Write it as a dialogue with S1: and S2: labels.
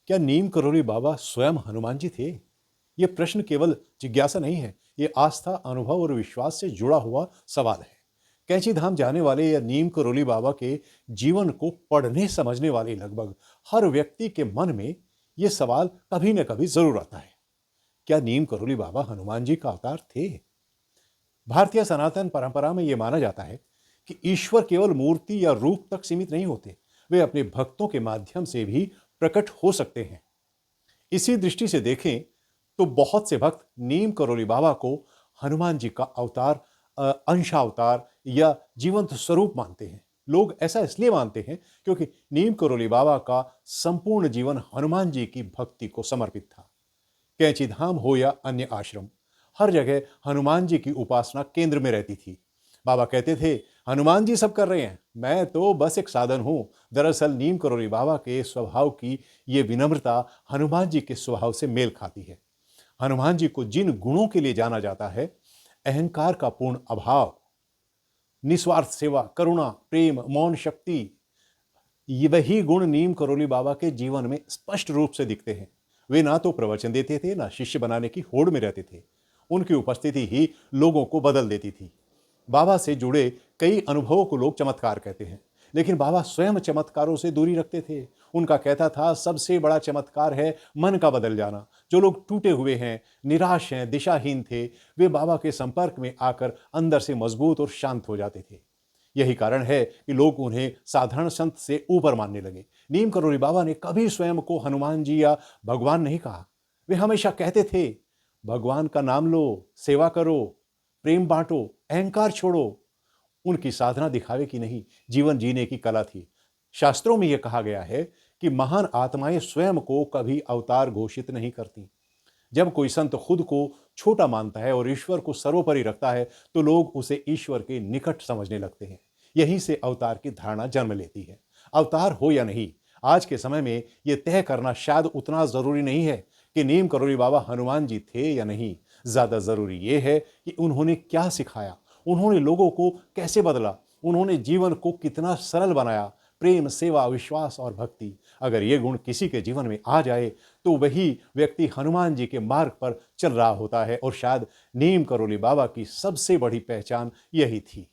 S1: क्या नीम करोली बाबा स्वयं हनुमान जी थे? ये प्रश्न केवल जिज्ञासा नहीं है, ये आस्था, अनुभव और विश्वास से जुड़ा हुआ सवाल है। कैंची धाम जाने वाले या नीम करोली बाबा के जीवन को पढ़ने समझने वाले लगभग हर व्यक्ति के मन में ये सवाल कभी न कभी जरूर आता है। क्या नीम करोली बाबा हनुमान जी का अवतार थे? भारतीय सनातन परंपरा में यह माना जाता है कि ईश्वर केवल मूर्ति या रूप तक सीमित नहीं होते, वे अपने भक्तों के माध्यम से भी प्रकट हो सकते हैं। इसी दृष्टि से देखें तो बहुत से भक्त नीम करोली बाबा को हनुमान जी का अवतार, अंशावतार या जीवंत स्वरूप मानते हैं। लोग ऐसा इसलिए मानते हैं क्योंकि नीम करोली बाबा का संपूर्ण जीवन हनुमान जी की भक्ति को समर्पित था। कैंची धाम हो या अन्य आश्रम, हर जगह हनुमान जी की उपासना केंद्र में रहती थी। बाबा कहते थे, हनुमान जी सब कर रहे हैं, मैं तो बस एक साधन हूं। दरअसल नीम करोली बाबा के स्वभाव की ये विनम्रता हनुमान जी के स्वभाव से मेल खाती है। हनुमान जी को जिन गुणों के लिए जाना जाता है, अहंकार का पूर्ण अभाव, निस्वार्थ सेवा, करुणा, प्रेम, मौन शक्ति, ये वही गुण नीम करोली बाबा के जीवन में स्पष्ट रूप से दिखते हैं। वे ना तो प्रवचन देते थे, ना शिष्य बनाने की होड़ में रहते थे। उनकी उपस्थिति ही लोगों को बदल देती थी। बाबा से जुड़े कई अनुभवों को लोग चमत्कार कहते हैं, लेकिन बाबा स्वयं चमत्कारों से दूरी रखते थे। उनका कहता था, सबसे बड़ा चमत्कार है मन का बदल जाना। जो लोग टूटे हुए हैं, निराश हैं, दिशाहीन थे, वे बाबा के संपर्क में आकर अंदर से मजबूत और शांत हो जाते थे। यही कारण है कि लोग उन्हें साधारण संत से ऊपर मानने लगे। नीम करोली बाबा ने कभी स्वयं को हनुमान जी या भगवान नहीं कहा। वे हमेशा कहते थे, भगवान का नाम लो, सेवा करो, प्रेम बांटो, अहंकार छोड़ो। उनकी साधना दिखावे की नहीं, जीवन जीने की कला थी। शास्त्रों में यह कहा गया है कि महान आत्माएं स्वयं को कभी अवतार घोषित नहीं करती। जब कोई संत खुद को छोटा मानता है और ईश्वर को सर्वोपरि रखता है, तो लोग उसे ईश्वर के निकट समझने लगते हैं। यहीं से अवतार की धारणा जन्म लेती है। अवतार हो या नहीं, आज के समय में यह तय करना शायद उतना जरूरी नहीं है कि नीम करोली बाबा हनुमान जी थे या नहीं। ज्यादा जरूरी यह है कि उन्होंने क्या सिखाया, उन्होंने लोगों को कैसे बदला, उन्होंने जीवन को कितना सरल बनाया। प्रेम, सेवा, विश्वास और भक्ति, अगर ये गुण किसी के जीवन में आ जाए, तो वही व्यक्ति हनुमान जी के मार्ग पर चल रहा होता है। और शायद नीम करोली बाबा की सबसे बड़ी पहचान यही थी।